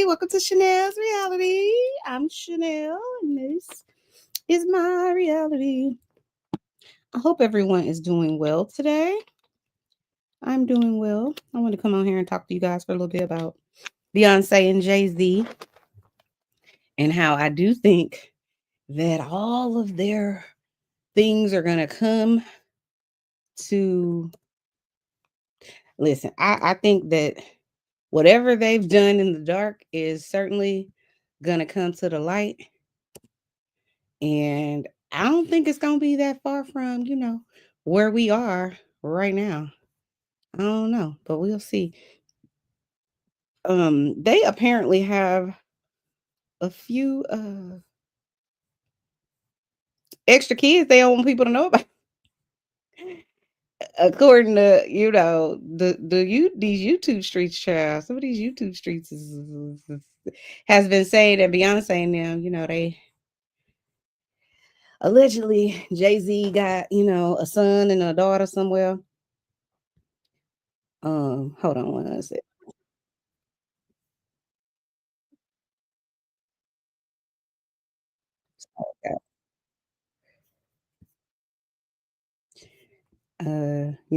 Welcome to Chanel's Reality. I'm Chanel, and this is my reality. I hope everyone is doing well today. I'm doing well. I want to come on here and talk to you guys for a little bit about Beyonce and Jayz and how I do think that all of their things are going to come to... Listen, I think that whatever they've done in the dark is certainly going to come to the light. And I don't think it's going to be that far from, where we are right now. I don't know, but we'll see. They apparently have a few extra kids they don't want people to know about. According to, these YouTube streets, child. Some of these YouTube streets has been saying that Beyonce and them, they allegedly Jay-Z got, a son and a daughter somewhere. Hold on one second.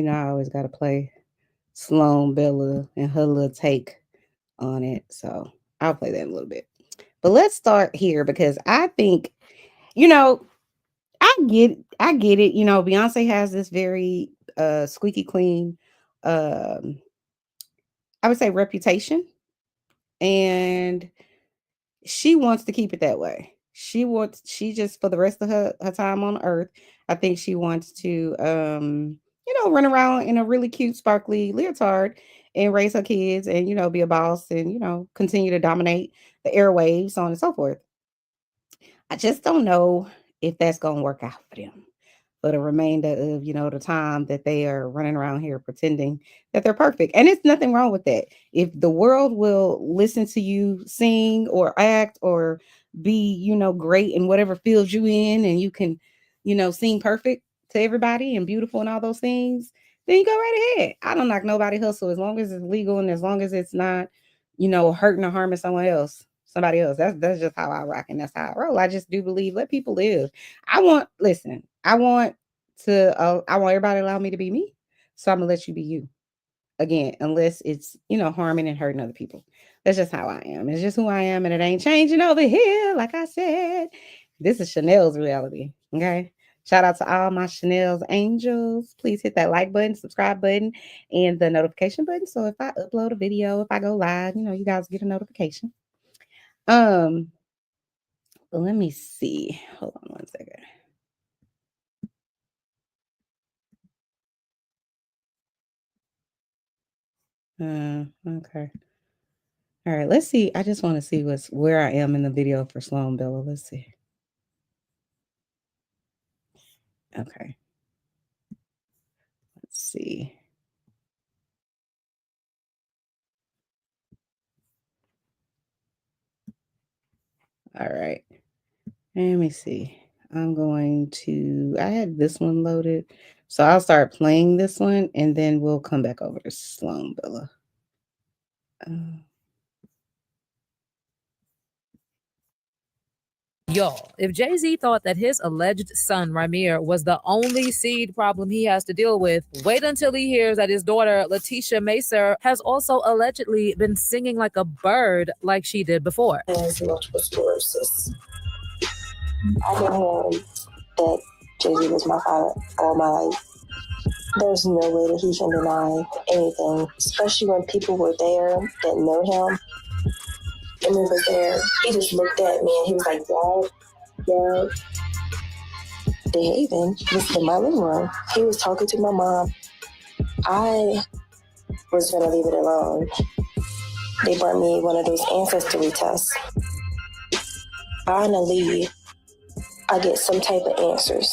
I always gotta play Sloan Bella and her little take on it. So I'll play that in a little bit. But let's start here because I think, I get it. Beyonce has this very squeaky clean, I would say, reputation, and she wants to keep it that way. She just, for the rest of her time on earth, I think she wants to run around in a really cute sparkly leotard and raise her kids and be a boss and continue to dominate the airwaves, so on and so forth. I just don't know if that's gonna work out for them for the remainder of the time that they are running around here pretending that they're perfect. And it's nothing wrong with that. If the world will listen to you sing or act or be great in whatever field you in, and you can sing perfect to everybody and beautiful and all those things, then you go right ahead. I don't knock nobody hustle as long as it's legal and as long as it's not hurting or harming somebody else. That's just how I rock, and that's how I roll. I just do believe let people live. I want everybody to allow me to be me. So I'm gonna let you be you. Again, unless it's harming and hurting other people. That's just how I am. It's just who I am, and it ain't changing over here. Like I said, this is Chanel's reality. Okay. Shout out to all my Chanel's angels. Please hit that like button, subscribe button, and the notification button. So if I upload a video, if I go live, you guys get a notification. Let me see. Hold on one second. Okay. All right, let's see. I just want to see where I am in the video for Sloan Bella. Let's see. Okay. Let's see. All right. Let me see. I had this one loaded. So I'll start playing this one and then we'll come back over to Sloan Bella. Y'all, if Jay-Z thought that his alleged son, Ramir, was the only seed problem he has to deal with, wait until he hears that his daughter, Letitia Macer, has also allegedly been singing like a bird like she did before. Has multiple sclerosis. I've been hearing that Jay-Z was my father all my life. There's no way that he can deny anything, especially when people were there that know him. And he was there. He just looked at me and he was like, Dad, Dave, just in my living room. He was talking to my mom. I was going to leave it alone. They brought me one of those ancestry tests. Finally, I get some type of answers.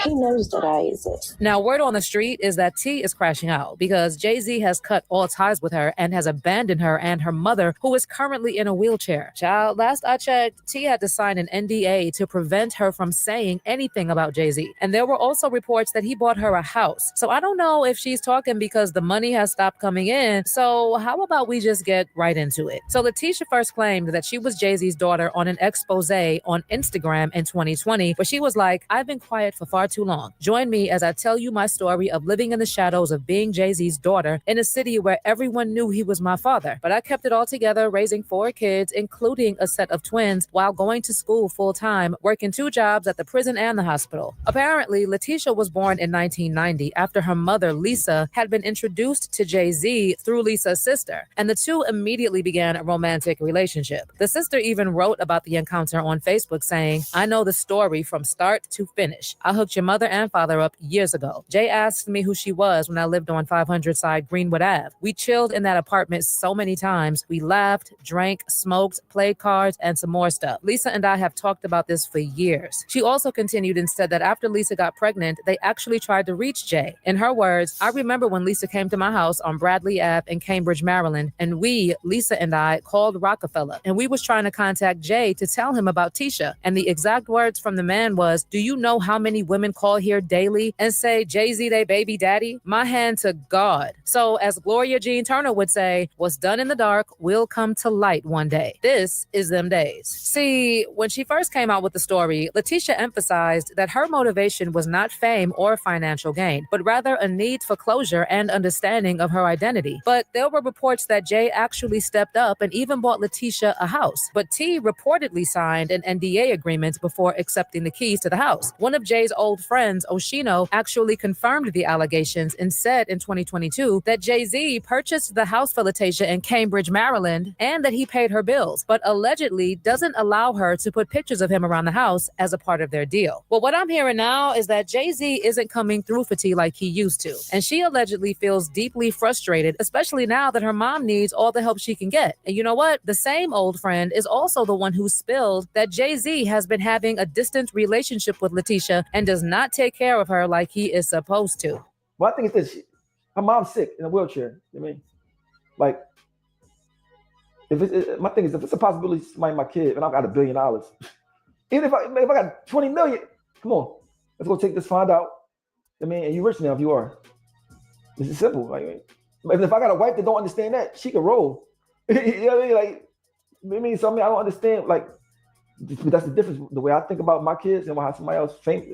He knows that I exist. Now, word on the street is that T is crashing out because Jay-Z has cut all ties with her and has abandoned her and her mother, who is currently in a wheelchair. Child, last I checked, T had to sign an NDA to prevent her from saying anything about Jay-Z. And there were also reports that he bought her a house. So I don't know if she's talking because the money has stopped coming in. So how about we just get right into it? So Letitia first claimed that she was Jay-Z's daughter on an expose on Instagram in 2020, where she was like, I've been quiet for far too long. Join me as I tell you my story of living in the shadows of being Jay-Z's daughter in a city where everyone knew he was my father. But I kept it all together, raising 4 kids, including a set of twins, while going to school full-time, working 2 jobs at the prison and the hospital. Apparently, Letitia was born in 1990 after her mother, Lisa, had been introduced to Jay-Z through Lisa's sister, and the two immediately began a romantic relationship. The sister even wrote about the encounter on Facebook saying, I know the story from start to finish. I hooked your mother and father up years ago. Jay asked me who she was when I lived on 500 side Greenwood Ave. We chilled in that apartment so many times. We laughed, drank, smoked, played cards, and some more stuff. Lisa and I have talked about this for years. She also continued and said that after Lisa got pregnant, they actually tried to reach Jay. In her words, I remember when Lisa came to my house on Bradley Ave in Cambridge, Maryland, and we, Lisa and I, called Rockefeller, and we was trying to contact Jay to tell him about Tisha. And the exact words from the man was, do you know how many women call here daily and say, Jay-Z, they baby daddy? My hand to God. So as Gloria Jean Turner would say, what's done in the dark will come to light one day. This is them days. See, when she first came out with the story, Letitia emphasized that her motivation was not fame or financial gain, but rather a need for closure and understanding of her identity. But there were reports that Jay actually stepped up and even bought Letitia a house. But T reportedly signed an NDA agreement before accepting the keys to the house. One of Jay's old friends, Oshino, actually confirmed the allegations and said in 2022 that Jay-Z purchased the house for Letitia in Cambridge, Maryland, and that he paid her bills, but allegedly doesn't allow her to put pictures of him around the house as a part of their deal. Well, what I'm hearing now is that Jay-Z isn't coming through for T like he used to, and she allegedly feels deeply frustrated, especially now that her mom needs all the help she can get. And you know what? The same old friend is also the one who spilled that Jay-Z has been having a distant relationship with Letitia and does not take care of her like he is supposed to. Well, I think it's this. Her mom's sick in a wheelchair. I mean, like, my thing is, if it's a possibility to somebody my kid and I've got $1 billion, even if I got 20 million, come on, let's go take this, find out. I mean, and you're rich now if you are. This is simple. Like, if I got a wife that don't understand that, she can roll. You know what I mean? Like, I mean, so I don't understand. Like, that's the difference. The way I think about my kids and how somebody else thinks.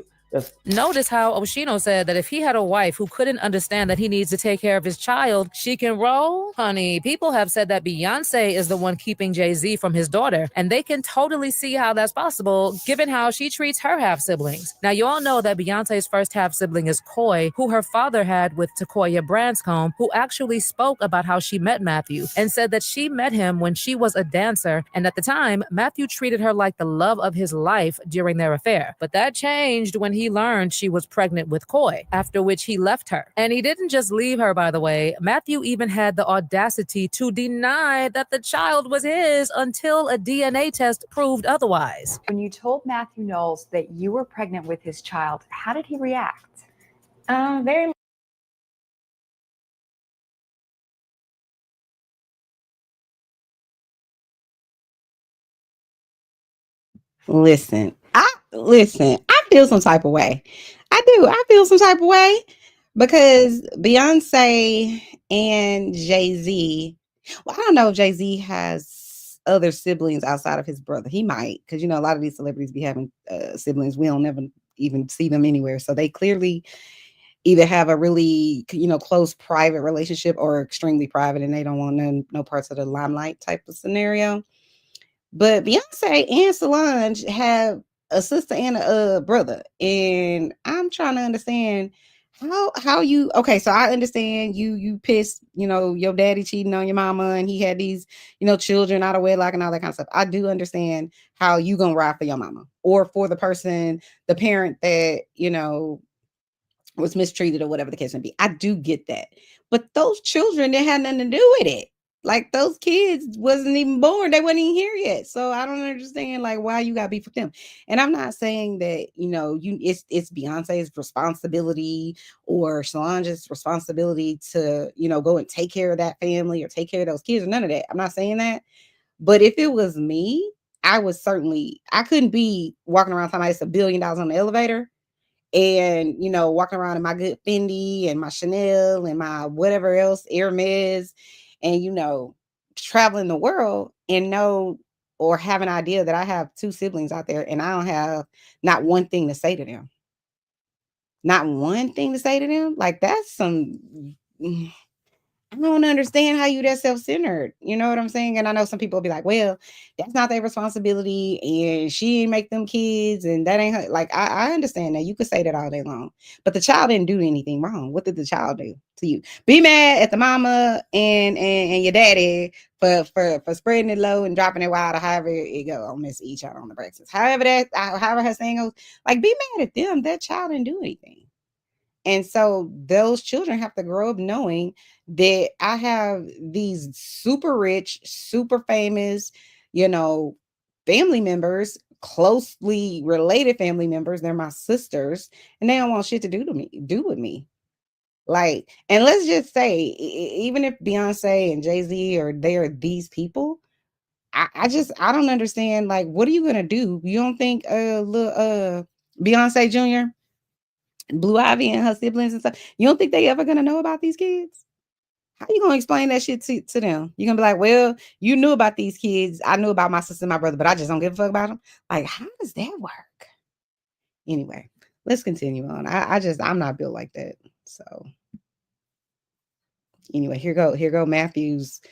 Notice how Oshino said that if he had a wife who couldn't understand that he needs to take care of his child, she can roll. Honey, people have said that Beyonce is the one keeping Jay-Z from his daughter, and they can totally see how that's possible given how she treats her half-siblings. Now, you all know that Beyonce's first half-sibling is Coy, who her father had with Takoya Branscombe, who actually spoke about how she met Matthew and said that she met him when she was a dancer, and at the time, Matthew treated her like the love of his life during their affair. But that changed when he learned she was pregnant with Coy, after which he left her. And he didn't just leave her, by the way. Matthew even had the audacity to deny that the child was his until a DNA test proved otherwise. When you told Matthew Knowles that you were pregnant with his child, how did he react? Very. Listen, I feel some type of way. I do. I feel some type of way because Beyonce and Jay-Z, well, I don't know if Jay-Z has other siblings outside of his brother. He might, because, you know, a lot of these celebrities be having siblings. We don't never even see them anywhere. So they clearly either have a really, you know, close private relationship or extremely private, and they don't want no parts of the limelight type of scenario. But Beyonce and Solange have a sister and a brother, and I'm trying to understand how you. Okay, so I understand you pissed, you know, your daddy cheating on your mama, and he had these, you know, children out of wedlock and all that kind of stuff. I do understand how you gonna ride for your mama or for the parent that, you know, was mistreated or whatever the case may be. I do get that, but those children, they had nothing to do with it. Like those kids wasn't even born. They wasn't even here yet. So I don't understand like why you got beef with them. And I'm not saying that, it's Beyonce's responsibility or Solange's responsibility to, go and take care of that family or take care of those kids or none of that. I'm not saying that. But if it was me, I couldn't be walking around talking about it's $1 billion on the elevator and, walking around in my good Fendi and my Chanel and my whatever else, Hermes, and, traveling the world and or have an idea that I have 2 siblings out there and I don't have not one thing to say to them. Not one thing to say to them. Like that's some... I don't understand how you that self-centered. You know what I'm saying? And I know some people will be like, well, that's not their responsibility and she ain't make them kids and that ain't her. Like, I understand that. You could say that all day long. But the child didn't do anything wrong. What did the child do to you? Be mad at the mama and your daddy for spreading it low and dropping it wide or however it go on Miss each out on the breakfast. However her saying goes, like, be mad at them. That child didn't do anything. And so those children have to grow up knowing that I have these super rich, super famous, family members, closely related family members. They're my sisters, and they don't want shit to do with me. Like, and let's just say, even if Beyonce and Jay-Z are these people, I don't understand. Like, what are you gonna do? You don't think little Beyonce Jr., Blue Ivy and her siblings and stuff, you don't think they ever gonna know about these kids? How you gonna explain that shit to them? You're gonna be like, well, you knew about these kids. I knew about my sister and my brother, but I just don't give a fuck about them. Like, how does that work? Anyway, let's continue on. I'm not built like that. So anyway, here go Matthew's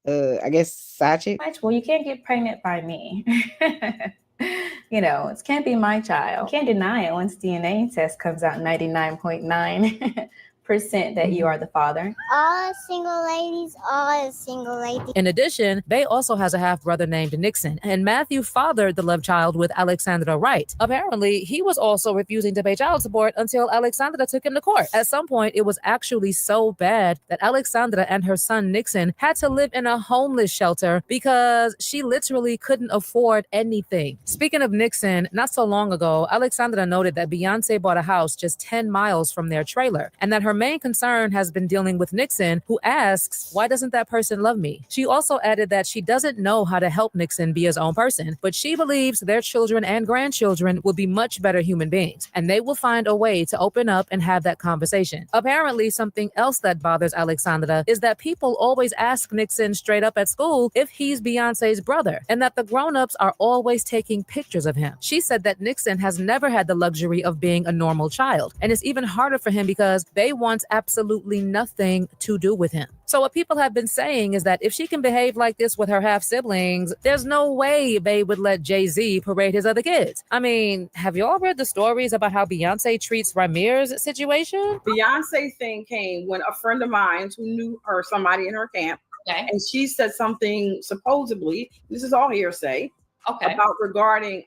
I guess side chick. Well, you can't get pregnant by me. It can't be my child. You can't deny it once DNA test comes out 99.9% that you are the father. All single ladies. In addition, Bey also has a half-brother named Nixon, and Matthew fathered the love child with Alexandra Wright. Apparently, he was also refusing to pay child support until Alexandra took him to court. At some point, it was actually so bad that Alexandra and her son Nixon had to live in a homeless shelter because she literally couldn't afford anything. Speaking of Nixon, not so long ago, Alexandra noted that Beyonce bought a house just 10 miles from their trailer, and that her main concern has been dealing with Nixon, who asks, why doesn't that person love me? She also added that she doesn't know how to help Nixon be his own person, but she believes their children and grandchildren will be much better human beings, and they will find a way to open up and have that conversation. Apparently, something else that bothers Alexandra is that people always ask Nixon straight up at school if he's Beyonce's brother, and that the grown-ups are always taking pictures of him. She said that Nixon has never had the luxury of being a normal child, and it's even harder for him because they wants absolutely nothing to do with him. So what people have been saying is that if she can behave like this with her half siblings, there's no way Bey would let Jay-Z parade his other kids. I mean, have y'all read the stories about how Beyonce treats Ramir's situation? Beyonce thing came when a friend of mine who knew her, somebody in her camp, and she said something supposedly, this is all hearsay, about regarding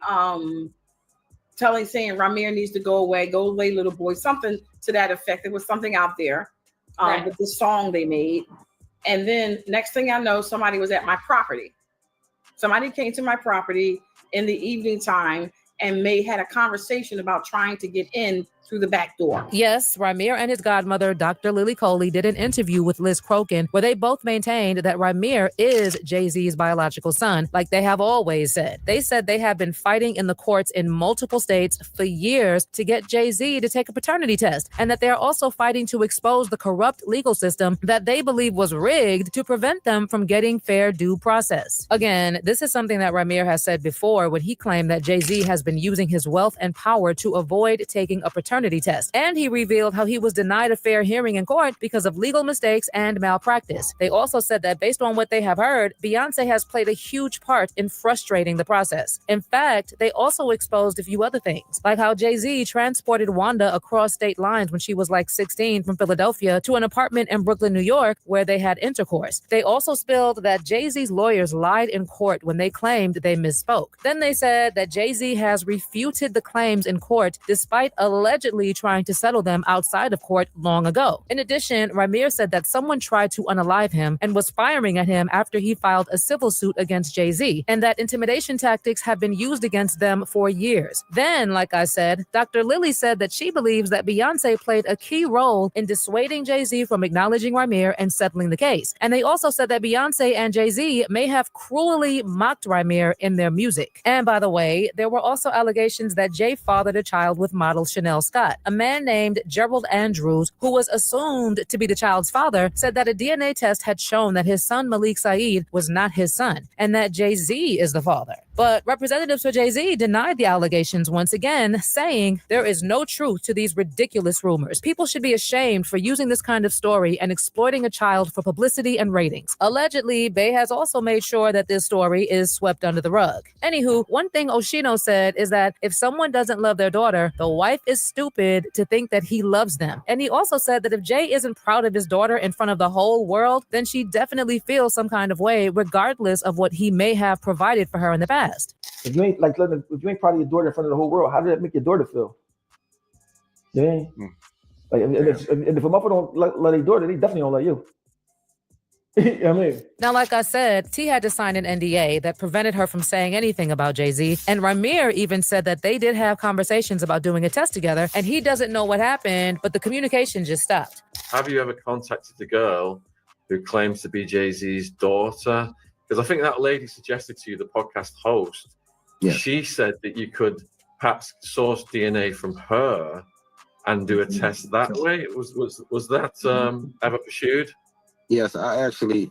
saying Ramir needs to go away little boy, something to that effect. There was something out there with the song they made. And then next thing I know, somebody was at my property. Somebody came to my property in the evening time and had a conversation about trying to get in through the back door. Yes, Ramir and his godmother, Dr. Lily Coley, did an interview with Liz Crokin where they both maintained that Ramir is Jay-Z's biological son, like they have always said. They said they have been fighting in the courts in multiple states for years to get Jay-Z to take a paternity test, and that they're also fighting to expose the corrupt legal system that they believe was rigged to prevent them from getting fair due process. Again, this is something that Ramir has said before when he claimed that Jay-Z has been using his wealth and power to avoid taking a paternity test. And he revealed how he was denied a fair hearing in court because of legal mistakes and malpractice. They also said that based on what they have heard, Beyonce has played a huge part in frustrating the process. In fact, they also exposed a few other things, like how Jay-Z transported Wanda across state lines when she was like 16 from Philadelphia to an apartment in Brooklyn, New York, where they had intercourse. They also spilled that Jay-Z's lawyers lied in court when they claimed they misspoke. Then they said that Jay-Z has refuted the claims in court despite allegedly allegedly trying to settle them outside of court long ago. In addition, Ramir said that someone tried to unalive him and was firing at him after he filed a civil suit against Jay-Z, and that intimidation tactics have been used against them for years. Then, like I said, Dr. Lily said that she believes that Beyonce played a key role in dissuading Jay-Z from acknowledging Ramir and settling the case. And they also said that Beyonce and Jay-Z may have cruelly mocked Ramir in their music. And by the way, there were also allegations that Jay fathered a child with model Chanel Scott. A man named Gerald Andrews, who was assumed to be the child's father, said that a DNA test had shown that his son Malik Saeed was not his son and that Jay-Z is the father. But representatives for Jay-Z denied the allegations once again, saying there is no truth to these ridiculous rumors. People should be ashamed for using this kind of story and exploiting a child for publicity and ratings. Allegedly, Bey has also made sure that this story is swept under the rug. Anywho, one thing Oshino said is that if someone doesn't love their daughter, the wife is stupid to think that he loves them. And he also said that if Jay isn't proud of his daughter in front of the whole world, then she definitely feels some kind of way, regardless of what he may have provided for her in the past. If you ain't if you ain't proud of your daughter in front of the whole world, how did that make your daughter feel? Yeah. Like, and if a mother don't love their daughter, they definitely don't love you. You know what I mean? Now, like I said, T had to sign an NDA that prevented her from saying anything about Jay-Z. And Ramir even said that they did have conversations about doing a test together, and he doesn't know what happened, but the communication just stopped. Have you ever contacted the girl who claims to be Jay-Z's daughter? Because I think that lady suggested to you, the podcast host, she said that you could perhaps source DNA from her and do a test that way. Was that ever pursued? Yes, I actually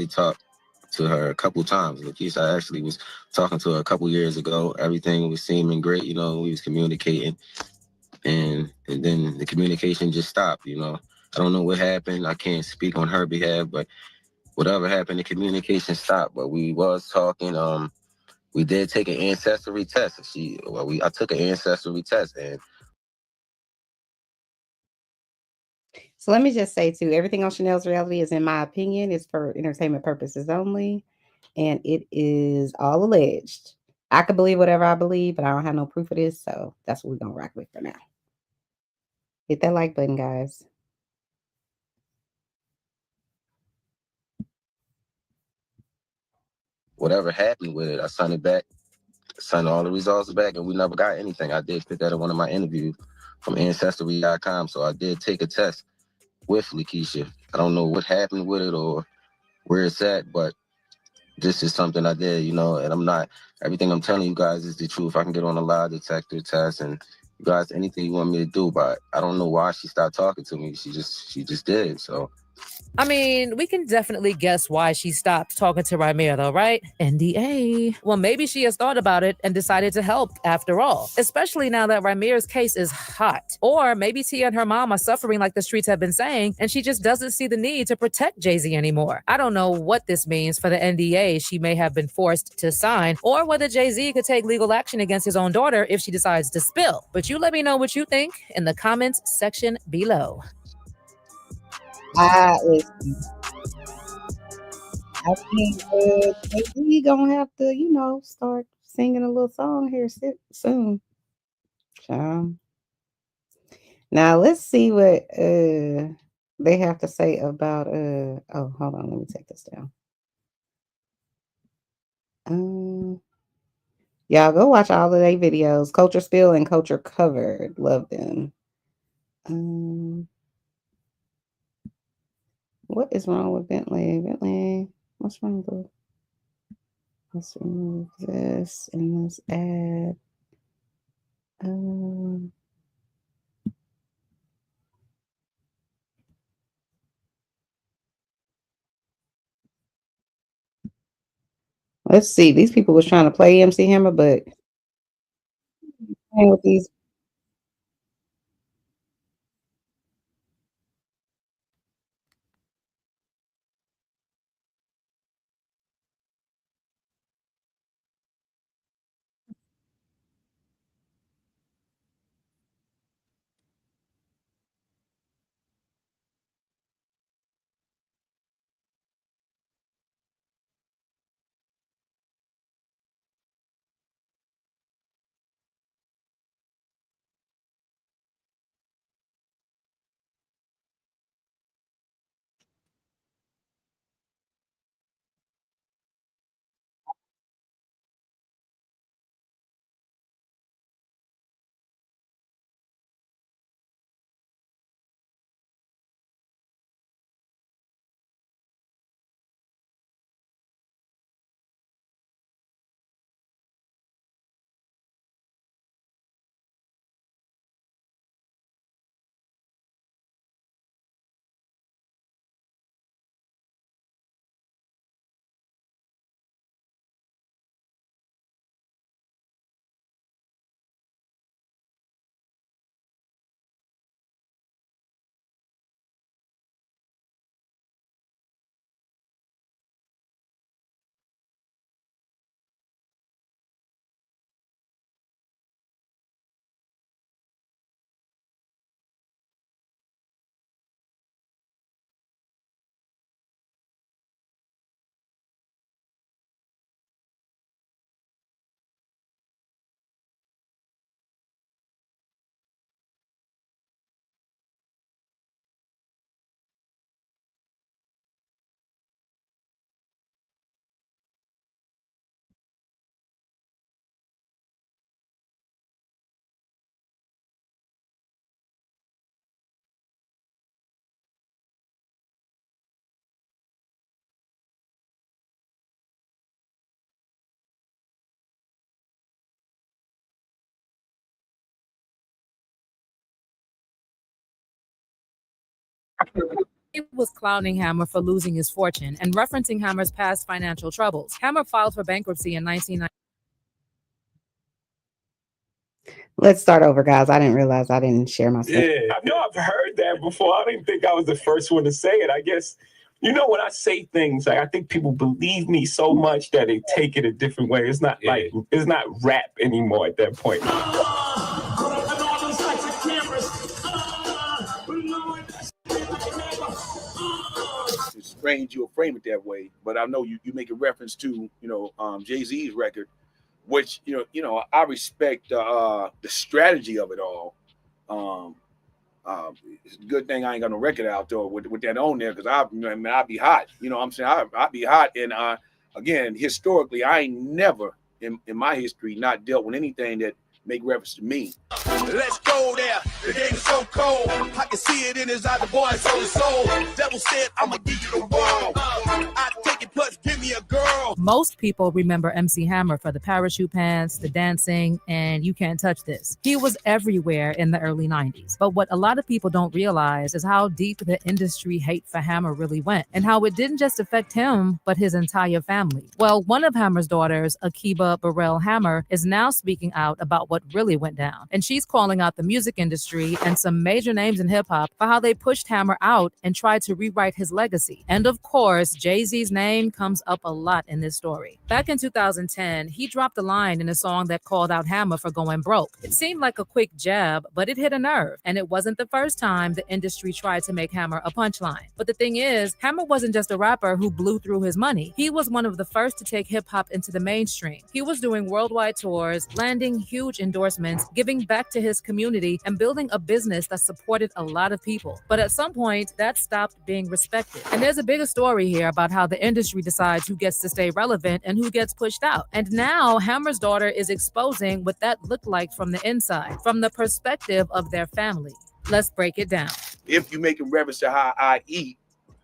talked to her a couple times. Lakeisha, I actually was talking to her a couple years ago. Everything was seeming great, we was communicating, and then the communication just stopped. I don't know what happened. I can't speak on her behalf, but whatever happened, the communication stopped. But we was talking. We did take an ancestry test. I took an ancestry test, and so let me just say too, everything on Chanel's Reality is, in my opinion, is for entertainment purposes only, and it is all alleged. I could believe whatever I believe, but I don't have no proof of this, so that's what we're gonna rock with for now. Hit that like button, guys. whatever happened with it, I sent it back, sent all the results back, and we never got anything. I did put that in one of my interviews from Ancestry.com, so I did take a test with Lakeisha. I don't know what happened with it or where it's at, but this is something I did, and I'm not, everything I'm telling you guys is the truth. I can get on a lie detector test and you guys, anything you want me to do, but I don't know why she stopped talking to me. She just did, so. I mean, we can definitely guess why she stopped talking to Ramir, though, right? NDA. Well, maybe she has thought about it and decided to help after all, especially now that Ramir's case is hot. Or maybe Tia and her mom are suffering like the streets have been saying, and she just doesn't see the need to protect Jay-Z anymore. I don't know what this means for the NDA she may have been forced to sign, or whether Jay-Z could take legal action against his own daughter if she decides to spill. But you let me know what you think in the comments section below. I think we gonna have to, start singing a little song here soon. Now let's see what they have to say about oh, hold on, let me take this down. Y'all go watch all of their videos, Culture Spill and Culture Covered. Love them. What is wrong with Bentley? Bentley, what's wrong with it? Let's remove this and let's add. Let's see. These people was trying to play MC Hammer, but playing with these. He was clowning Hammer for losing his fortune and referencing Hammer's past financial troubles. Hammer filed for bankruptcy in 1990. Let's start over, guys. I didn't realize I didn't share my screen. Yeah, I know I've heard that before. I didn't think I was the first one to say it. I guess, you know, when I say things, like I think people believe me so much that they take it a different way. It's not like, it's not rap anymore at that point. It's strange you'll frame it that way, but I know you make a reference to, you know, Jay-Z's record, which, you know, I respect the strategy of it all. It's a good thing I ain't got no record out there with that on there, because I'd be hot. You know what I'm saying? I'd be hot. And again, historically, I ain't never in my history not dealt with anything that make reference to me. Let's go there. The game is so cold. I can see it in his eye. The boy sold his soul. Devil said, I'ma give you the world. I take it, plus give me a girl. Most people remember MC Hammer for the parachute pants, the dancing, and You Can't Touch This. He was everywhere in the early 90s. But what a lot of people don't realize is how deep the industry hate for Hammer really went, and how it didn't just affect him, but his entire family. Well, one of Hammer's daughters, Akiba Burrell Hammer, is now speaking out about what really went down. And she's calling out the music industry and some major names in hip-hop for how they pushed Hammer out and tried to rewrite his legacy. And of course, Jay-Z's name comes up a lot in this story. Back in 2010, he dropped a line in a song that called out Hammer for going broke. It seemed like a quick jab, but it hit a nerve. And it wasn't the first time the industry tried to make Hammer a punchline. But the thing is, Hammer wasn't just a rapper who blew through his money. He was one of the first to take hip-hop into the mainstream. He was doing worldwide tours, landing huge endorsements, giving back to his community, and building a business that supported a lot of people. But at some point, that stopped being respected. And there's a bigger story here about how the industry decides who gets to stay relevant and who gets pushed out. And now Hammer's daughter is exposing what that looked like from the inside, from the perspective of their family. Let's break it down. If you make a reference to how I eat,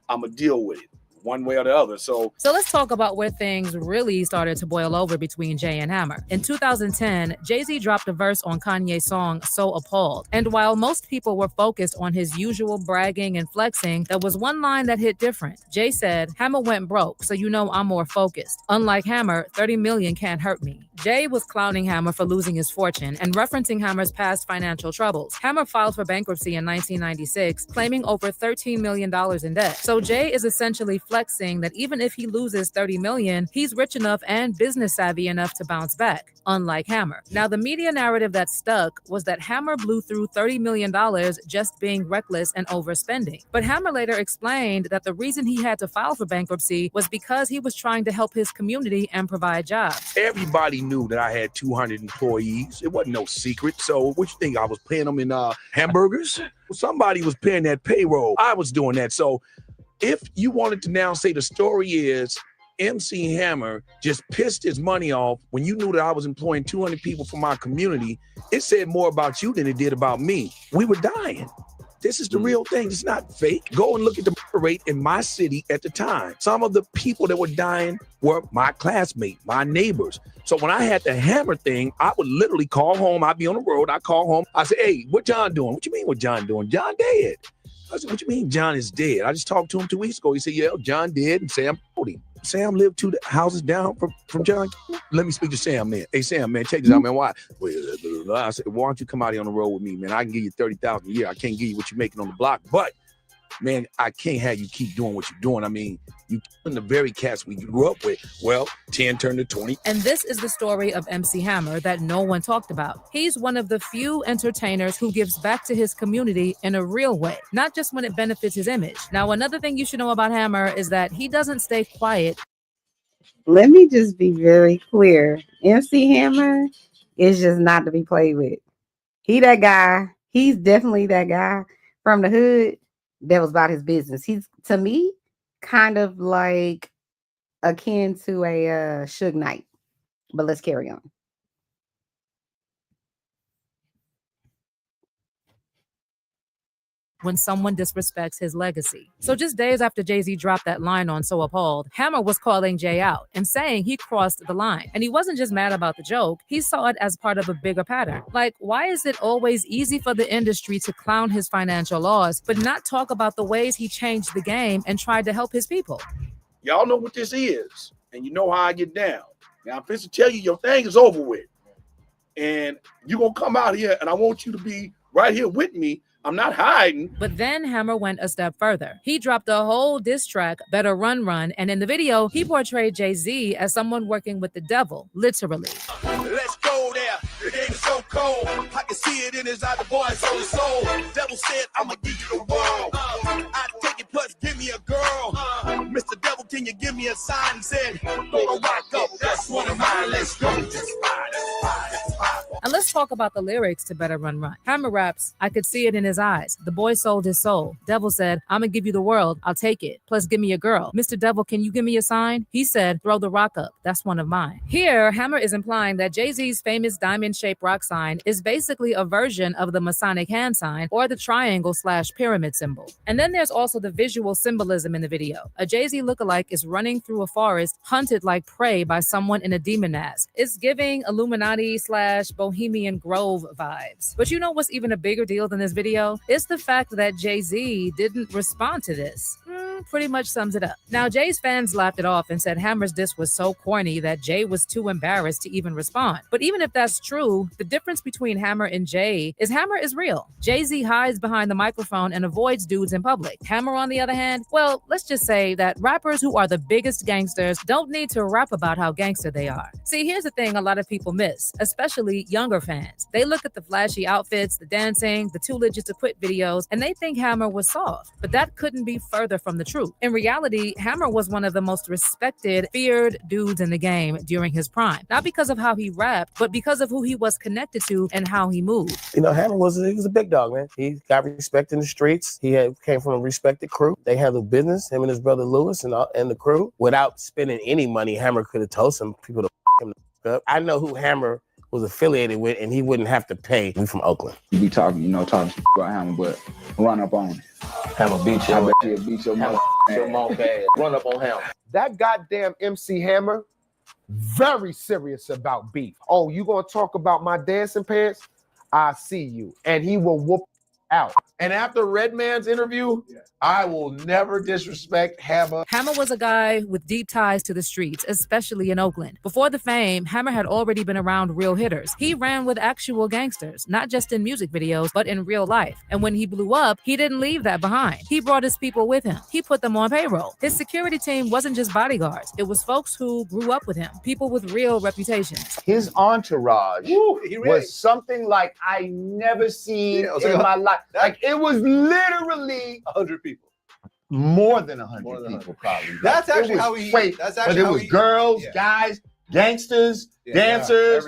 I'm going to deal with it one way or the other. So let's talk about where things really started to boil over between Jay and Hammer. In 2010, Jay-Z dropped a verse on Kanye's song So Appalled. And while most people were focused on his usual bragging and flexing, there was one line that hit different. Jay said, Hammer went broke, so you know I'm more focused. Unlike Hammer, 30 million can't hurt me. Jay was clowning Hammer for losing his fortune and referencing Hammer's past financial troubles. Hammer filed for bankruptcy in 1996, claiming over $13 million in debt. So Jay is essentially flexing that even if he loses $30 million, he's rich enough and business savvy enough to bounce back, unlike Hammer. Now, the media narrative that stuck was that Hammer blew through $30 million just being reckless and overspending. But Hammer later explained that the reason he had to file for bankruptcy was because he was trying to help his community and provide jobs. everybody knew that I had 200 employees. It wasn't no secret. So what you think? I was paying them in hamburgers? Well, somebody was paying that payroll. I was doing that. So if you wanted to now say the story is MC Hammer just pissed his money off when you knew that I was employing 200 people for my community, it said more about you than it did about me. We were dying. This is the real thing. It's not fake. Go and look at the rate in my city at the time. Some of the people that were dying were my classmates, my neighbors. So when I had the Hammer thing, I would literally call home. I'd be on the road. I'd call home. I say, hey, what John doing? What you mean what John doing? John dead. I said, what you mean John is dead? I just talked to him 2 weeks ago. He said, yeah, John dead, and Sam told him. Sam lived 2 houses down from John. Let me speak to Sam, man. Hey, Sam, man, check this out, man. Why? I said, why don't you come out here on the road with me, man? I can give you $30,000 a year. I can't give you what you're making on the block, but man, I can't have you keep doing what you're doing. I mean, you killing the very cats we grew up with. Well, 10 turned to 20. And this is the story of MC Hammer that no one talked about. He's one of the few entertainers who gives back to his community in a real way, not just when it benefits his image. Now, another thing you should know about Hammer is that he doesn't stay quiet. Let me just be very clear. MC Hammer is just not to be played with. He that guy. He's definitely that guy from the hood that was about his business. He's, to me, kind of like akin to a Suge Knight. But let's carry on. when someone disrespects his legacy. So just days after Jay-Z dropped that line on So Appalled, Hammer was calling Jay out and saying he crossed the line. And he wasn't just mad about the joke, he saw it as part of a bigger pattern. Like, why is it always easy for the industry to clown his financial laws, but not talk about the ways he changed the game and tried to help his people? Y'all know what this is, and you know how I get down. Now, I'm supposed to tell you your thing is over with. And you're going to come out here, and I want you to be right here with me. I'm not hiding. But then Hammer went a step further. He dropped a whole diss track, Better Run Run, and in the video, he portrayed Jay-Z as someone working with the devil, literally. Let's go there. The game is so cold. I can see it in his eye, the boy's on his soul. Devil said, I'ma give you the world. I take it, plus give me a girl. Mr. Devil, can you give me a sign? He said, throw the rock up. That's one of mine. Let's go. And let's talk about the lyrics to Better Run Run. Hammer raps, I could see it in his eyes. The boy sold his soul. Devil said, I'm gonna give you the world. I'll take it. Plus give me a girl. Mr. Devil, can you give me a sign? He said, throw the rock up. That's one of mine. Here, Hammer is implying that Jay-Z's famous diamond-shaped rock sign is basically a version of the Masonic hand sign or the triangle/pyramid symbol. And then there's also the visual symbolism in the video. A Jay-Z lookalike is running through a forest, hunted like prey by someone in a demon mask. It's giving Illuminati/Bohemian Grove vibes. But you know what's even a bigger deal than this video? It's the fact that Jay-Z didn't respond to this. Pretty much sums it up. Now, Jay's fans laughed it off and said Hammer's diss was so corny that Jay was too embarrassed to even respond. But even if that's true, the difference between Hammer and Jay is Hammer is real. Jay-Z hides behind the microphone and avoids dudes in public. Hammer, on the other hand, well, let's just say that rappers who are the biggest gangsters don't need to rap about how gangster they are. See, here's the thing a lot of people miss, especially younger fans. They look at the flashy outfits, the dancing, the Too Legit to Quit videos, and they think Hammer was soft. But that couldn't be further from the truth. In reality, Hammer was one of the most respected, feared dudes in the game during his prime. Not because of how he rapped, but because of who he was connected to and how he moved. You know, Hammer was a big dog, man. He got respect in the streets. He came from a respected crew. They handled business, him and his brother Lewis and the crew. Without spending any money, Hammer could have told some people to him up. I know who Hammer was affiliated with, and he wouldn't have to pay. We from Oakland. You be talking about Hammer, but run up on him. Hammer beat you. I bet he'll beat your mom. Run up on Hammer. That goddamn MC Hammer, very serious about beef. Oh, you gonna talk about my dancing pants? I see you. And he will whoop out. And after Redman's interview, I will never disrespect Hammer. Hammer was a guy with deep ties to the streets, especially in Oakland. Before the fame, Hammer had already been around real hitters. He ran with actual gangsters, not just in music videos, but in real life. And when he blew up, he didn't leave that behind. He brought his people with him. He put them on payroll. His security team wasn't just bodyguards. It was folks who grew up with him, people with real reputations. His entourage was something like I never seen in my life. Like, it was literally 100 people. More than 100 people, probably. That's Like, actually how he. That's actually but it how was he, girls, guys, gangsters, dancers,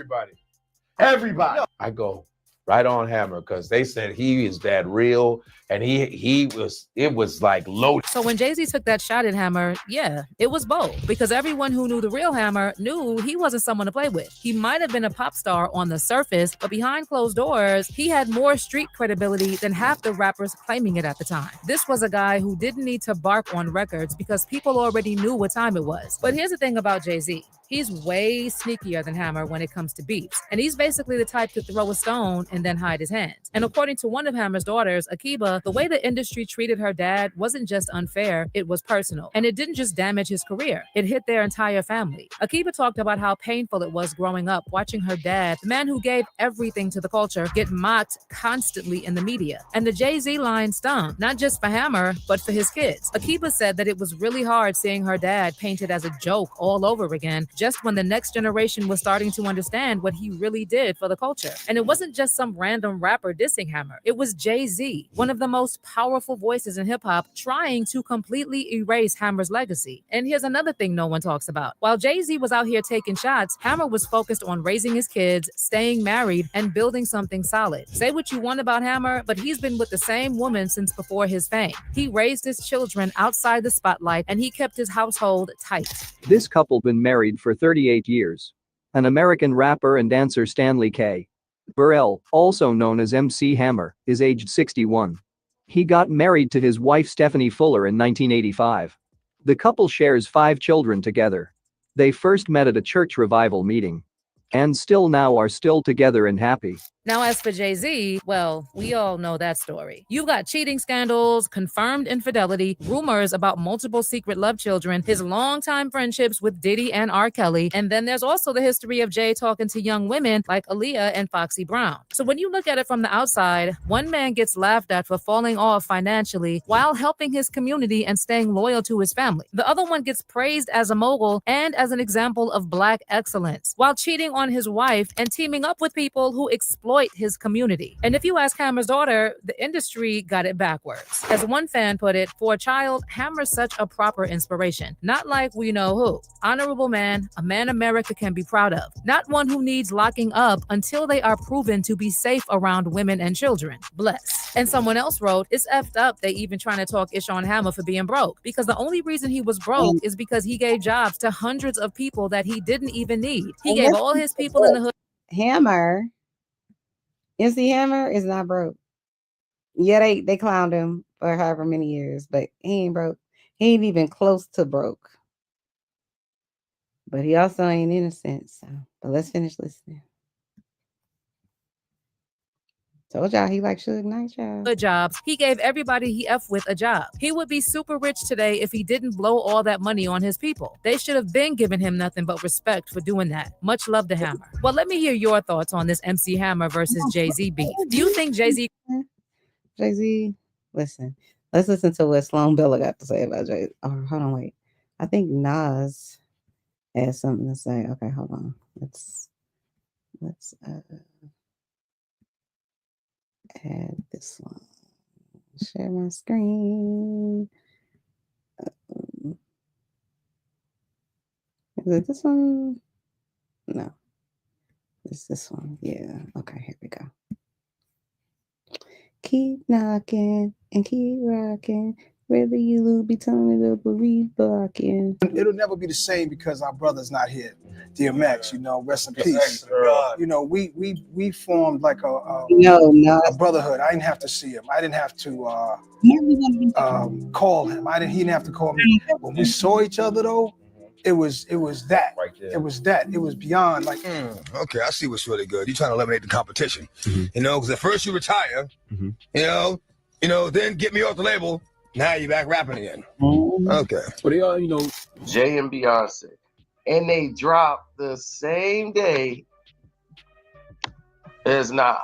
everybody. I go right on Hammer because they said he is that real, and it was like loaded. So when Jay-Z took that shot at Hammer, yeah, it was bold because everyone who knew the real Hammer knew he wasn't someone to play with. He might have been a pop star on the surface, but behind closed doors, he had more street credibility than half the rappers claiming it at the time. This was a guy who didn't need to bark on records because people already knew what time it was. But here's the thing about Jay-Z. He's way sneakier than Hammer when it comes to beefs. And he's basically the type to throw a stone and then hide his hands. And according to one of Hammer's daughters, Akiba, the way the industry treated her dad wasn't just unfair, it was personal. And it didn't just damage his career, it hit their entire family. Akiba talked about how painful it was growing up watching her dad, the man who gave everything to the culture, get mocked constantly in the media. And the Jay-Z line stung, not just for Hammer, but for his kids. Akiba said that it was really hard seeing her dad painted as a joke all over again, just when the next generation was starting to understand what he really did for the culture. And it wasn't just some random rapper dissing Hammer. It was Jay-Z, one of the most powerful voices in hip-hop, trying to completely erase Hammer's legacy. And here's another thing no one talks about. While Jay-Z was out here taking shots, Hammer was focused on raising his kids, staying married, and building something solid. Say what you want about Hammer, but he's been with the same woman since before his fame. He raised his children outside the spotlight, and he kept his household tight. This couple been married for 38 years. An American rapper and dancer Stanley K. Burrell, also known as MC Hammer, is aged 61. He got married to his wife Stephanie Fuller in 1985. The couple shares 5 children together. They first met at a church revival meeting. And still now are still together and happy. Now, as for Jay-Z, well, we all know that story. You've got cheating scandals, confirmed infidelity, rumors about multiple secret love children, his longtime friendships with Diddy and R. Kelly, and then there's also the history of Jay talking to young women like Aaliyah and Foxy Brown. So when you look at it from the outside, one man gets laughed at for falling off financially while helping his community and staying loyal to his family. The other one gets praised as a mogul and as an example of Black excellence, while cheating on his wife and teaming up with people who exploit his community. And if you ask Hammer's daughter, the industry got it backwards. As one fan put it, for a child, Hammer's such a proper inspiration. Not like we know who. Honorable man, a man America can be proud of. Not one who needs locking up until they are proven to be safe around women and children. Bless. And someone else wrote, it's effed up they even trying to talk ish on Hammer for being broke. Because the only reason he was broke is because he gave jobs to hundreds of people that he didn't even need. He gave all his people in the hood. Hammer, MC Hammer is not broke. Yeah, they clowned him for however many years, but he ain't broke. He ain't even close to broke. But he also ain't innocent. So, but let's finish listening. Told y'all he like Suge Knight, y'all. Good jobs. He gave everybody he F with a job. He would be super rich today if he didn't blow all that money on his people. They should have been giving him nothing but respect for doing that. Much love to Hammer. Well, let me hear your thoughts on this MC Hammer versus Jay-Z beef. Do you think Jay-Z... Jay-Z, listen. Let's listen to what Sloan Bella got to say about Jay. Oh, hold on, wait. I think Nas has something to say. Okay, hold on. Let's add this one. Share my screen. Is it this one? No. It's this one. Yeah. Okay, here we go. Keep knocking and keep rocking. Whether you will be turning it up or reblocking. It'll never be the same because our brother's not here. DMX, you know, rest in peace. You know, we formed like a brotherhood. I didn't have to see him. I didn't have to call him. He didn't have to call me. When we saw each other though, it was that. Right there. It was that. It was beyond like. Okay, I see what's really good. You're trying to eliminate the competition. You know, because at first you retire. You know, then get me off the label. Now you're back rapping again. Okay. But they are, you know, Jay and Beyonce. And they dropped the same day as Nas.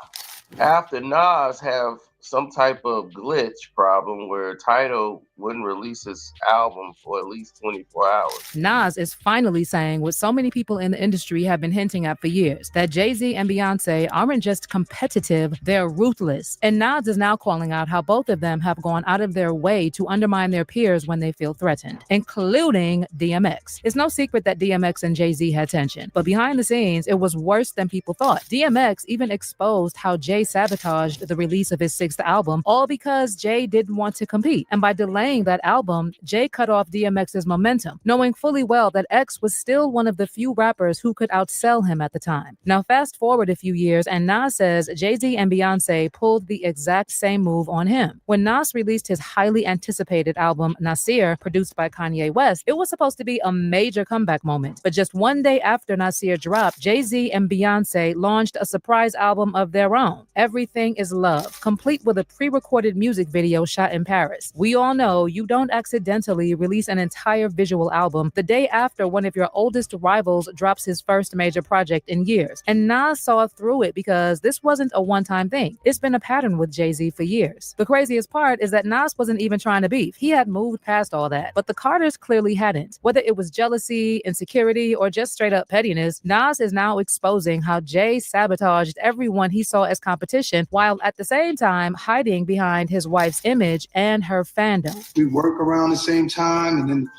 After Nas have some type of glitch problem where TODO wouldn't release his album for at least 24 hours. Nas is finally saying what so many people in the industry have been hinting at for years, that Jay-Z and Beyonce aren't just competitive, they're ruthless. And Nas is now calling out how both of them have gone out of their way to undermine their peers when they feel threatened, including DMX. It's no secret that DMX and Jay-Z had tension, but behind the scenes, it was worse than people thought. DMX even exposed how Jay sabotaged the release of his 6th album, all because Jay didn't want to compete. And by delaying that album, Jay cut off DMX's momentum, knowing fully well that X was still one of the few rappers who could outsell him at the time. Now, fast forward a few years, and Nas says Jay-Z and Beyonce pulled the exact same move on him. When Nas released his highly anticipated album, Nasir, produced by Kanye West, it was supposed to be a major comeback moment. But just one day after Nasir dropped, Jay-Z and Beyonce launched a surprise album of their own, Everything Is Love, complete with a pre-recorded music video shot in Paris. We all know you don't accidentally release an entire visual album the day after one of your oldest rivals drops his first major project in years. And Nas saw through it because this wasn't a one-time thing. It's been a pattern with Jay-Z for years. The craziest part is that Nas wasn't even trying to beef. He had moved past all that. But the Carters clearly hadn't. Whether it was jealousy, insecurity, or just straight up pettiness, Nas is now exposing how Jay sabotaged everyone he saw as competition, while at the same time hiding behind his wife's image and her fandom. We work around the same time, and then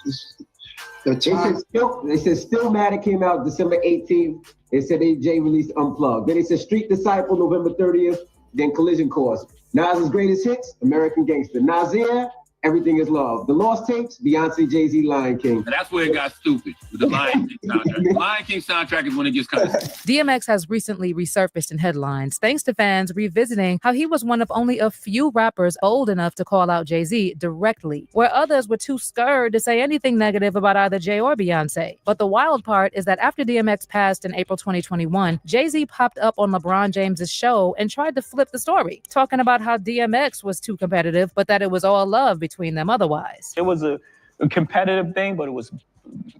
the time. They said Stillmatic came out December 18th. They said Jay released Unplugged. Then they said Street Disciple November 30th. Then Collision Course. Nas's greatest hits, American Gangster. Nasir Everything is love. The Lost Tapes, Beyonce, Jay-Z, Lion King. And that's where it got stupid with the Lion King soundtrack. The Lion King soundtrack is when it gets kind of stupid. DMX has recently resurfaced in headlines thanks to fans revisiting how he was one of only a few rappers old enough to call out Jay-Z directly, where others were too scared to say anything negative about either Jay or Beyonce. But the wild part is that after DMX passed in April 2021, Jay-Z popped up on LeBron James's show and tried to flip the story, talking about how DMX was too competitive, but that it was all love between them otherwise. It was a competitive thing, but it was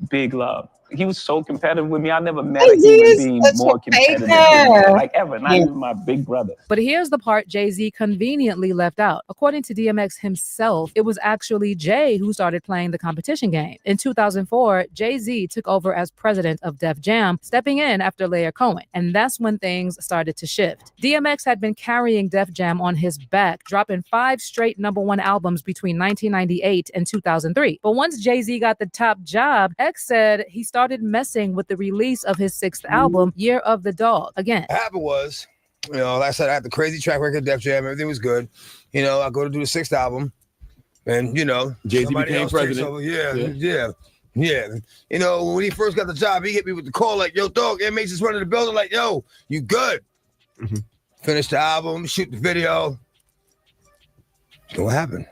big love. He was so competitive with me. I never met a human being more competitive than me, like ever, not even my big brother. But here's the part Jay-Z conveniently left out. According to DMX himself, it was actually Jay who started playing the competition game. In 2004, Jay-Z took over as president of Def Jam, stepping in after Layer Cohen. And that's when things started to shift. DMX had been carrying Def Jam on his back, dropping 5 straight #1 albums between 1998 and 2003. But once Jay-Z got the top job, X said he started messing with the release of his 6th album, Year of the Dog, again. What happened was, like I said, I had the crazy track record of Def Jam. Everything was good. I go to do the 6th album, and Jay-Z became president. Yeah. When he first got the job, he hit me with the call like, "Yo, dog, inmates is running the building." Like, "Yo, you good?" Finish the album, shoot the video. So what happened?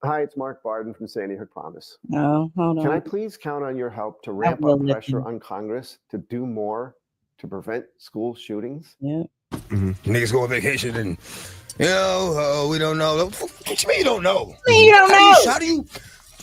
Hi, it's Mark Barden from Sandy Hook Promise. No, hold on. Can I please count on your help to ramp up pressure on Congress to do more to prevent school shootings? Yeah. Niggas go on vacation and, we don't know. What you mean you don't know? You don't know. How do you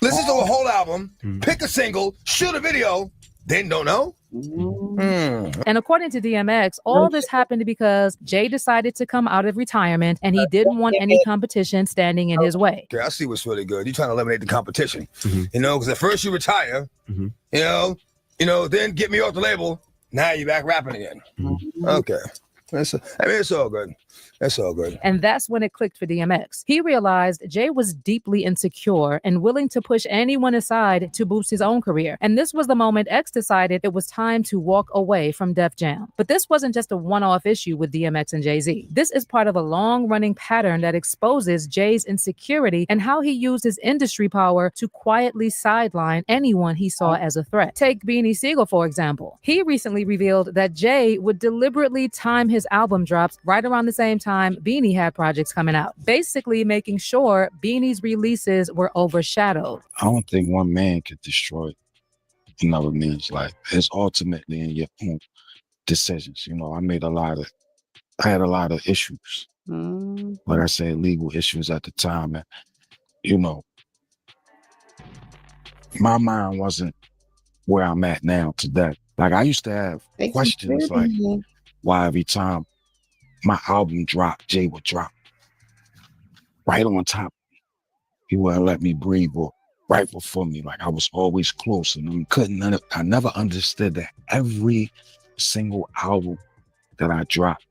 listen to a whole album, pick a single, shoot a video, then don't know? And according to DMX, all this happened because Jay decided to come out of retirement and he didn't want any competition standing in his way. Okay, I see what's really good. You're trying to eliminate the competition, because at first you retire, then get me off the label. Now you're back rapping again. Okay. It's all good. That's all good. And that's when it clicked for DMX. He realized Jay was deeply insecure and willing to push anyone aside to boost his own career. And this was the moment X decided it was time to walk away from Def Jam. But this wasn't just a one-off issue with DMX and Jay-Z. This is part of a long-running pattern that exposes Jay's insecurity and how he used his industry power to quietly sideline anyone he saw as a threat. Take Beanie Sigel, for example. He recently revealed that Jay would deliberately time his album drops right around the same time Beanie had projects coming out, basically making sure Beanie's releases were overshadowed. I don't think one man could destroy another man's life. It's ultimately in your own decisions. I had a lot of issues. Like I said, legal issues at the time. And, my mind wasn't where I'm at now today. Like I used to have questions like, why every time my album dropped, Jay would drop right on top. He wouldn't let me breathe or right before me. Like I was always close, and I never understood that every single album that I dropped,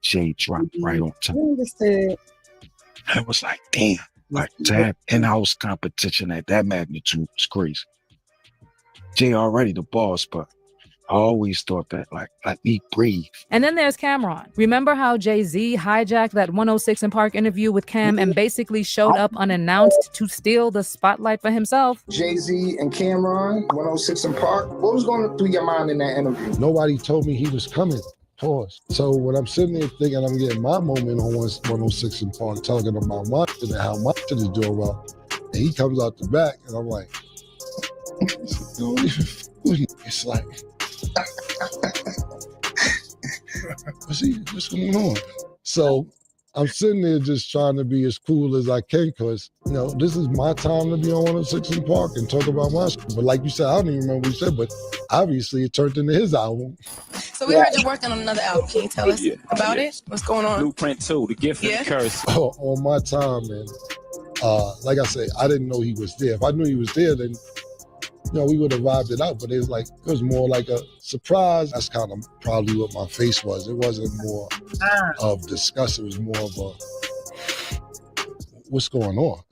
Jay dropped right on top. Understood. And it was like, damn, like to have in-house competition at that magnitude was crazy. Jay already the boss, but I always thought that, like, let me breathe. And then there's Cameron. Remember how Jay-Z hijacked that 106 in Park interview with Cam and basically showed up unannounced to steal the spotlight for himself? Jay-Z and Cameron, 106 in Park. What was going through your mind in that interview? Nobody told me he was coming. Pause. So when I'm sitting there thinking I'm getting my moment on 106 in Park, talking about my shit and how my shit is doing well, and he comes out the back, and I'm like, it's like, what's going on? So I'm sitting there just trying to be as cool as I can, because this is my time to be on 106 in Park and talk about my shit. But like you said, I don't even remember what you said, but obviously it turned into his album. So we heard you're working on another album. Can you tell us about it? What's going on? Blueprint 2, The Gift and the Curse. On my time, and like I said, I didn't know he was there. If I knew he was there, then we would have vibed it out, but it was more like a surprise. That's kind of probably what my face was. It wasn't more of disgust. It was more of a, what's going on?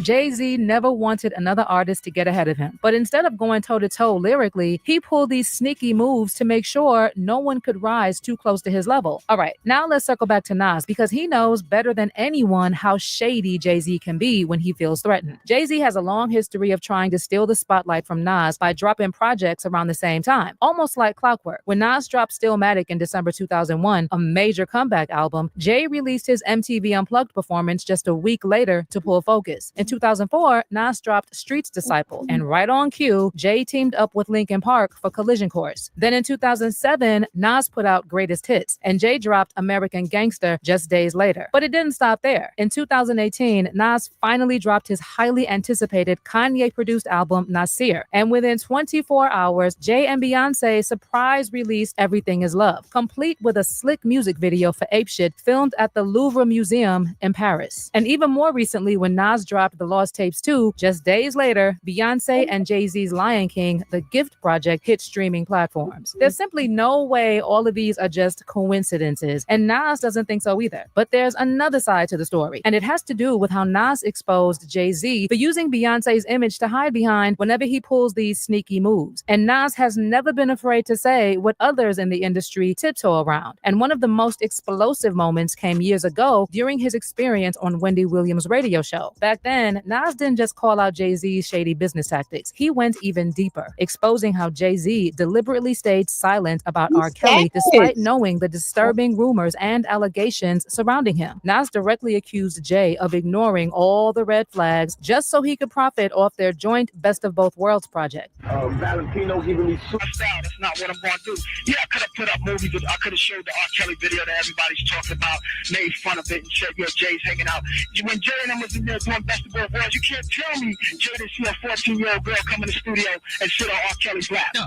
Jay-Z never wanted another artist to get ahead of him. But instead of going toe-to-toe lyrically, he pulled these sneaky moves to make sure no one could rise too close to his level. All right, now let's circle back to Nas, because he knows better than anyone how shady Jay-Z can be when he feels threatened. Jay-Z has a long history of trying to steal the spotlight from Nas by dropping projects around the same time, almost like clockwork. When Nas dropped Stillmatic in December 2001, a major comeback album, Jay released his MTV Unplugged performance just a week later to pull focus. In 2004, Nas dropped Street's Disciple, and right on cue, Jay teamed up with Linkin Park for Collision Course. Then in 2007, Nas put out Greatest Hits, and Jay dropped American Gangster just days later. But it didn't stop there. In 2018, Nas finally dropped his highly anticipated Kanye-produced album Nasir, and within 24 hours, Jay and Beyonce surprise released Everything Is Love, complete with a slick music video for Apeshit filmed at the Louvre Museum in Paris. And even more recently, when Nas dropped The Lost Tapes 2, just days later, Beyonce and Jay-Z's Lion King, The Gift Project, hit streaming platforms. There's simply no way all of these are just coincidences, and Nas doesn't think so either. But there's another side to the story, and it has to do with how Nas exposed Jay-Z for using Beyonce's image to hide behind whenever he pulls these sneaky moves. And Nas has never been afraid to say what others in the industry tiptoe around. And one of the most explosive moments came years ago during his experience on Wendy Williams' radio show. Back then, Nas didn't just call out Jay-Z's shady business tactics. He went even deeper, exposing how Jay-Z deliberately stayed silent about R. Kelly despite knowing the disturbing rumors and allegations surrounding him. Nas directly accused Jay of ignoring all the red flags just so he could profit off their joint Best of Both Worlds project. Valentino giving me super style. That's not what I'm going to do. Yeah, I could have put up movies. I could have showed the R. Kelly video that everybody's talking about, made fun of it, and said, yo, Jay's hanging out. When Jay and I was in there doing Best of Both Worlds, you can't tell me Jay didn't see a 14-year-old girl come in the studio and sit on R. Kelly's lap. No.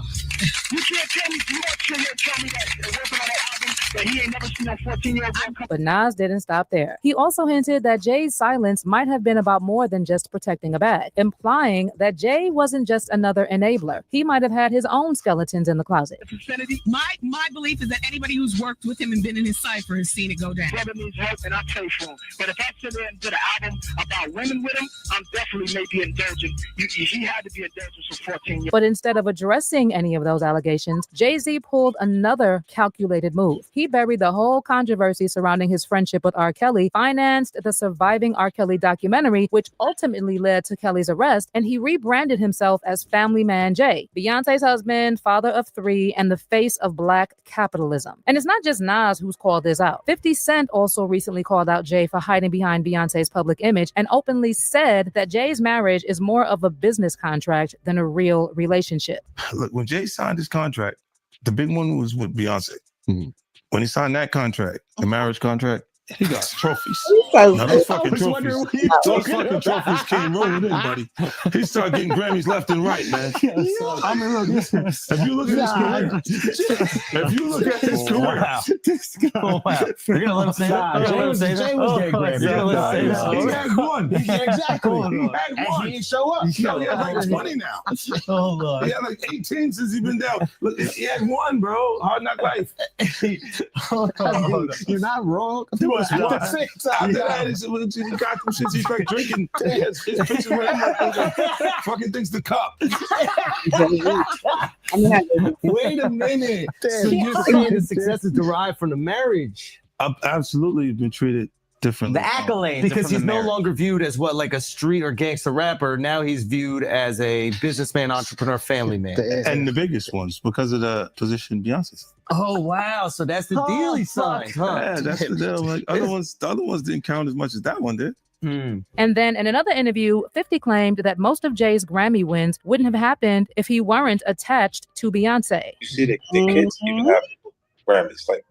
You can't tell me, you want to tell me that working on that album that he ain't never seen a 14-year-old girl come. But Nas didn't stop there. He also hinted that Jay's silence might have been about more than just protecting a bag, implying that Jay wasn't just another enabler. He might have had his own skeletons in the closet. My belief is that anybody who's worked with him and been in his cipher has seen it go down. Brother needs help, and I pray for him. But if I sit there and did an album about women with him, I'm definitely maybe indulgent. He had to be indulgent for 14 years. But instead of addressing any of those allegations, Jay-Z pulled another calculated move. He buried the whole controversy surrounding his friendship with R. Kelly, financed the Surviving R. Kelly documentary, which ultimately led to Kelly's arrest, and he rebranded himself as Family Man Jay, Beyonce's husband, father of 3, and the face of Black capitalism. And it's not just Nas who's called this out. 50 Cent also recently called out Jay for hiding behind Beyonce's public image and openly said that Jay's marriage is more of a business contract than a real relationship. Look, when Jay signed his contract, the big one was with Beyonce. Mm-hmm. When he signed that contract, the marriage contract, he got trophies. Now those fucking trophies came rolling in, buddy. He started getting Grammys left and right, man. I mean, look, if you look at his career, Oh, wow. You're gonna let him say that? Jay was getting Grammys. He had one. Exactly. He had one. He didn't show up. He had like 20 now. Oh, Lord. He had like 18 since he's been down. Look, he had one, bro. Hard Knock Life. You're not wrong. At the same time, he got them shits. He started drinking. His pictures with him fucking things to cup. Wait a minute. So you're saying the success is derived from the marriage? I've absolutely been treated differently. The accolades. Because he's no longer viewed as what, like a street or gangster rapper. Now he's viewed as a businessman, entrepreneur, family man. And the biggest ones because of the position Beyonce's. Oh, wow. So that's the deal he signed, huh? Yeah, that's the deal. Like, the other ones didn't count as much as that one did. And then in another interview, 50 claimed that most of Jay's Grammy wins wouldn't have happened if he weren't attached to Beyonce. You see the kids even have Grammys. Like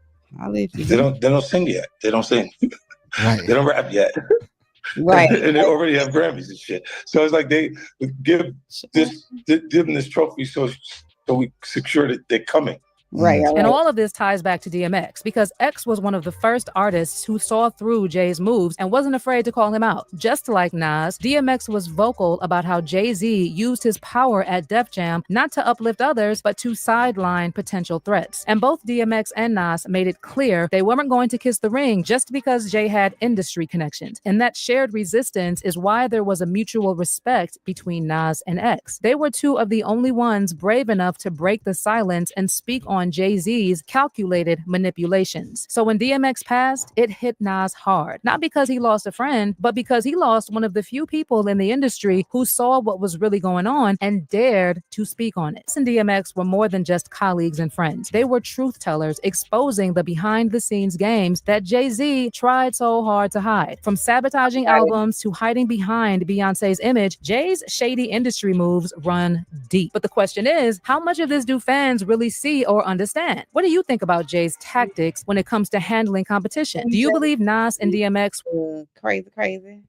they don't sing yet. They don't sing. Right. They don't rap yet. Right. And they already have Grammys and shit. So it's like they give them this trophy so we secure that they're coming. Right. And all of this ties back to DMX because X was one of the first artists who saw through Jay's moves and wasn't afraid to call him out. Just like Nas, DMX was vocal about how Jay-Z used his power at Def Jam not to uplift others, but to sideline potential threats. And both DMX and Nas made it clear they weren't going to kiss the ring just because Jay had industry connections. And that shared resistance is why there was a mutual respect between Nas and X. They were two of the only ones brave enough to break the silence and speak on Jay-Z's calculated manipulations. So when DMX passed, it hit Nas hard. Not because he lost a friend, but because he lost one of the few people in the industry who saw what was really going on and dared to speak on it. X and DMX were more than just colleagues and friends. They were truth tellers exposing the behind-the-scenes games that Jay-Z tried so hard to hide. From sabotaging albums to hiding behind Beyonce's image, Jay's shady industry moves run deep. But the question is, how much of this do fans really see or understand? What do you think about Jay's tactics when it comes to handling competition? Do you believe Nas and DMX crazy?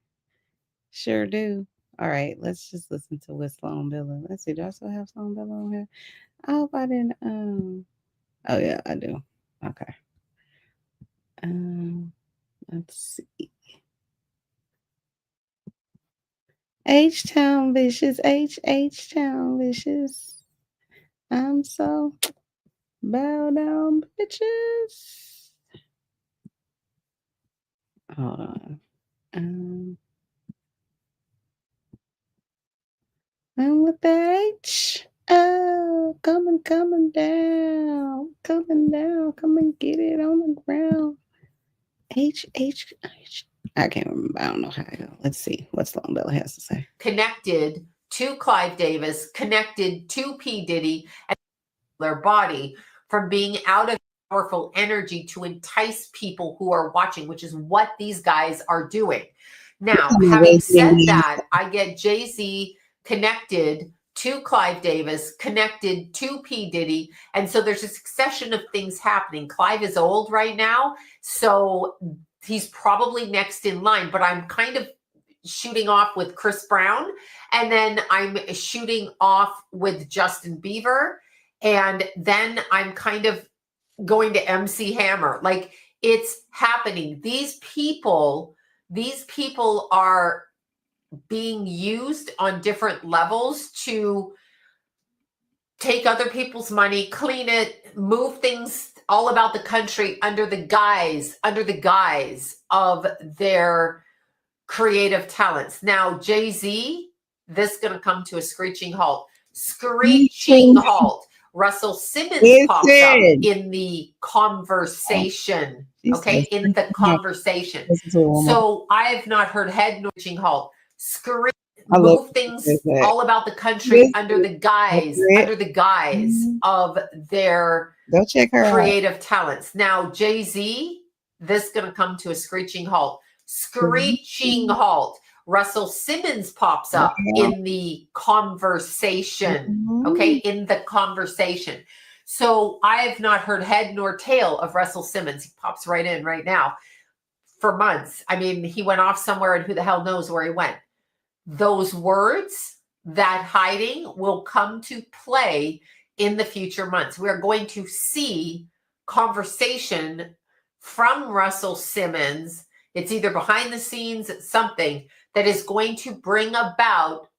Sure do. All right, let's just listen to what Sloan Billa. Let's see, do I still have Sloan Billa on here? I hope I didn't. Oh yeah, I do. Okay. Let's see. H-Town Vicious, H-Town Vicious. I'm so bow down, bitches. Hold on. And with that H, oh, coming down, come and get it on the ground. H. I can't remember. I don't know how to go. Let's see what Sloan Bella has to say. Connected to Clive Davis, connected to P. Diddy, and their body from being out of powerful energy to entice people who are watching, which is what these guys are doing. Now, having said that, I get Jay-Z connected to Clive Davis, connected to P. Diddy. And so there's a succession of things happening. Clive is old right now, so he's probably next in line, but I'm kind of shooting off with Chris Brown, and then I'm shooting off with Justin Bieber, and then I'm kind of going to MC Hammer. Like, it's happening. These people are being used on different levels to take other people's money, clean it, move things all about the country under the guise of their creative talents. Now, Jay-Z, this is going to come to a screeching halt. Screeching halt. Russell Simmons pops up in the conversation. Okay, in the conversation. So I have not heard head nor screeching halt. Move things all about the country under the guise of their creative talents. Now, Jay-Z, this is going to come to a screeching halt. Screeching halt. Russell Simmons pops up in the conversation. Okay, in the conversation. So I have not heard head nor tail of Russell Simmons. He pops right in right now for months. I mean, he went off somewhere and who the hell knows where he went. Those words, that hiding will come to play in the future months. We're going to see conversation from Russell Simmons. It's either behind the scenes, something that is going to bring about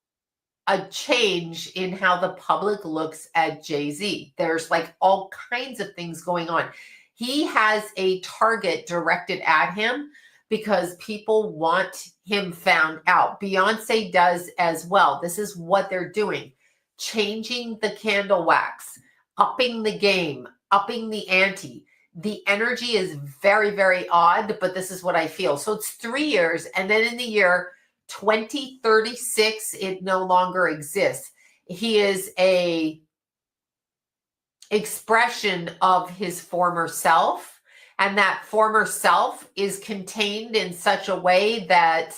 a change in how the public looks at Jay-Z. There's like all kinds of things going on. He has a target directed at him because people want him found out. Beyonce does as well. This is what they're doing. Changing the candle wax, upping the game, upping the ante. The energy is very, very odd, but this is what I feel. So it's 3 years, and then in the year 2036, it no longer exists. He is a expression of his former self. And that former self is contained in such a way that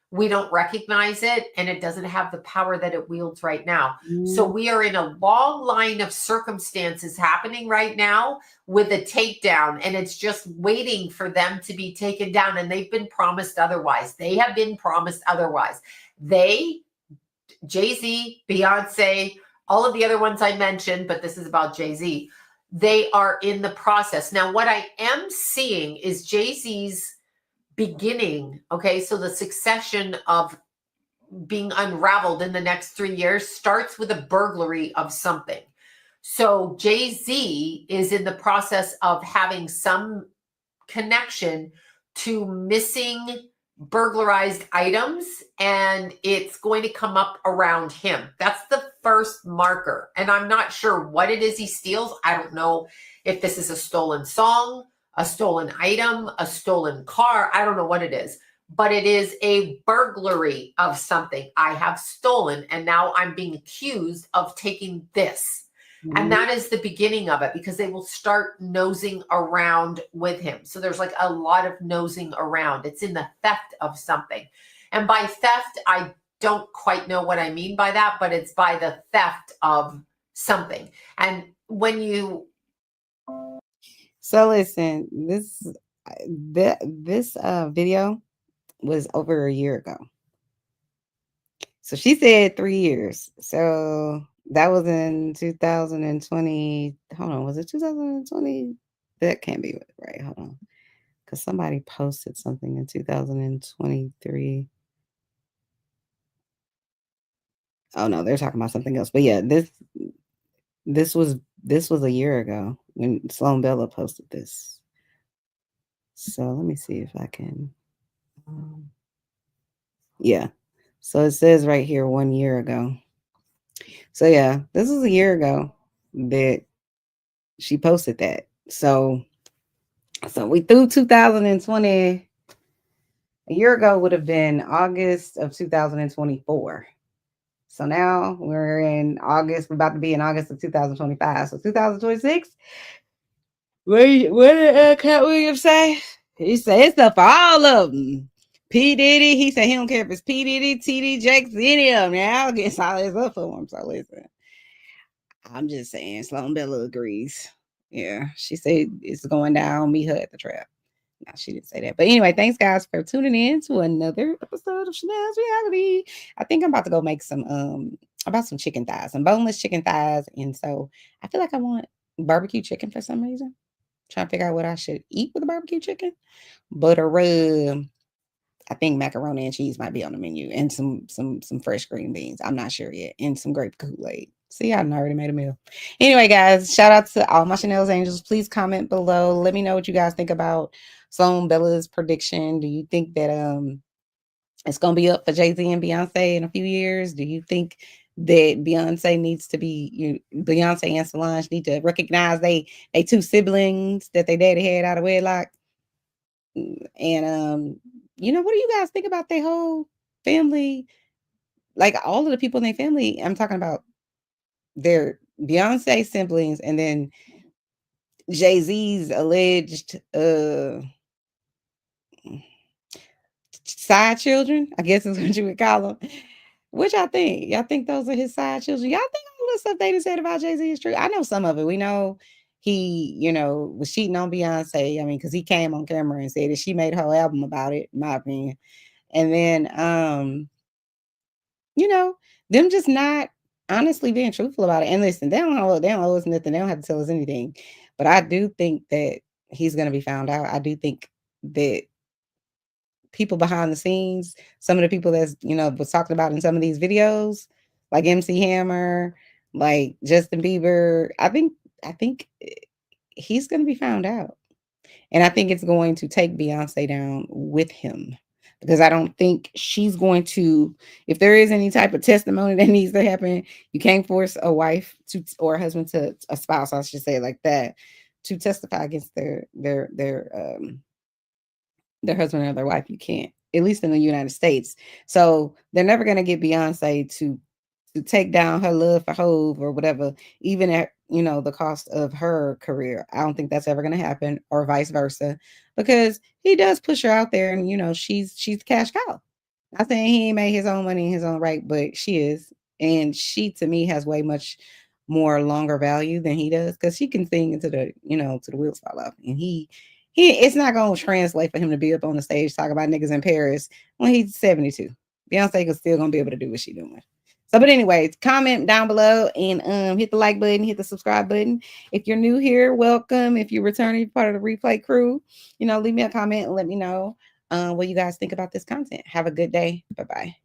we don't recognize it, and it doesn't have the power that it wields right now. So we are in a long line of circumstances happening right now with a takedown, and it's just waiting for them to be taken down. And they've been promised otherwise. They have been promised otherwise. They, Jay-Z, Beyonce, all of the other ones I mentioned, but this is about Jay-Z. they are in the process. Now, what I am seeing is Jay-Z's beginning. Okay, so the succession of being unraveled in the next 3 years starts with a burglary of something. So Jay-Z is in the process of having some connection to missing burglarized items, and it's going to come up around him. That's the first marker. And I'm not sure what it is he steals. I don't know if this is a stolen song, a stolen item, a stolen car. I don't know what it is, but it is a burglary of something I have stolen, and now I'm being accused of taking this. And that is the beginning of it, because they will start nosing around with him. So there's like a lot of nosing around. It's in the theft of something. And by theft, I don't quite know what I mean by that, but it's by the theft of something. And when you... So listen, this video was over a year ago. So she said 3 years. So that was in 2020. Hold on, was it 2020? That can't be right. Hold on. Because somebody posted something in 2023. Oh no, they're talking about something else. But yeah, this was a year ago when Sloan Bella posted this. So let me see if I can. Yeah. So it says right here 1 year ago. So yeah, this was a year ago that she posted that. So we threw 2020. A year ago would have been August of 2024. So now we're in August. We're about to be in August of 2025. So 2026. What did Cat Williams say? He said it's up for all of them. P. Diddy, he said he don't care if it's P. Diddy, TD Jakes, any of them. Now I guess all this up for him. So listen, I'm just saying, Sloan Bella agrees. Yeah, she said it's going down. Meet her at the trap. No, she didn't say that. But anyway, thanks guys for tuning in to another episode of Chanel's Reality. I think I'm about to go make some chicken thighs, some boneless chicken thighs. And so I feel like I want barbecue chicken for some reason. Trying to figure out what I should eat with a barbecue chicken. But I think macaroni and cheese might be on the menu, and some fresh green beans. I'm not sure yet. And some grape Kool-Aid. See, I already made a meal. Anyway, guys, shout out to all my Chanel's Angels. Please comment below. Let me know what you guys think about Sloan Bella's prediction. Do you think that it's gonna be up for Jay-Z and Beyonce in a few years? Do you think that Beyonce needs to be Beyonce and Solange need to recognize they two siblings that their daddy had out of wedlock? And what do you guys think about their whole family? Like all of the people in their family, I'm talking about their Beyonce siblings and then Jay-Z's alleged side children, I guess is what you would call them. Which I think. Y'all think those are his side children? Y'all think all the stuff they just said about Jay-Z is true? I know some of it. We know he, was cheating on Beyonce. I mean, because he came on camera and said that she made her whole album about it, in my opinion. And then, them just not honestly being truthful about it. And listen, they don't owe us nothing. They don't have to tell us anything. But I do think that he's going to be found out. I do think that people behind the scenes, some of the people that's, was talking about in some of these videos, like MC Hammer, like Justin Bieber, I think he's going to be found out. And I think it's going to take Beyonce down with him. Because I don't think she's going to, if there is any type of testimony that needs to happen, you can't force a wife or a husband to, a spouse, I should say like that, to testify against their husband or their wife. You can't, at least in the United States. So they're never going to get Beyonce to take down her love for Hove or whatever, even at, the cost of her career. I don't think that's ever going to happen, or vice versa, because he does push her out there and, she's the cash cow. Not saying he ain't made his own money in his own right, but she is. And she, to me, has way much more longer value than he does, because she can sing into the, to the wheels fall off. And he it's not going to translate for him to be up on the stage talking about niggas in Paris when he's 72. Beyonce is still going to be able to do what she's doing. So, but anyways, comment down below and hit the like button, hit the subscribe button. If you're new here, welcome. If you're returning, part of the replay crew, leave me a comment and let me know what you guys think about this content. Have a good day. Bye-bye.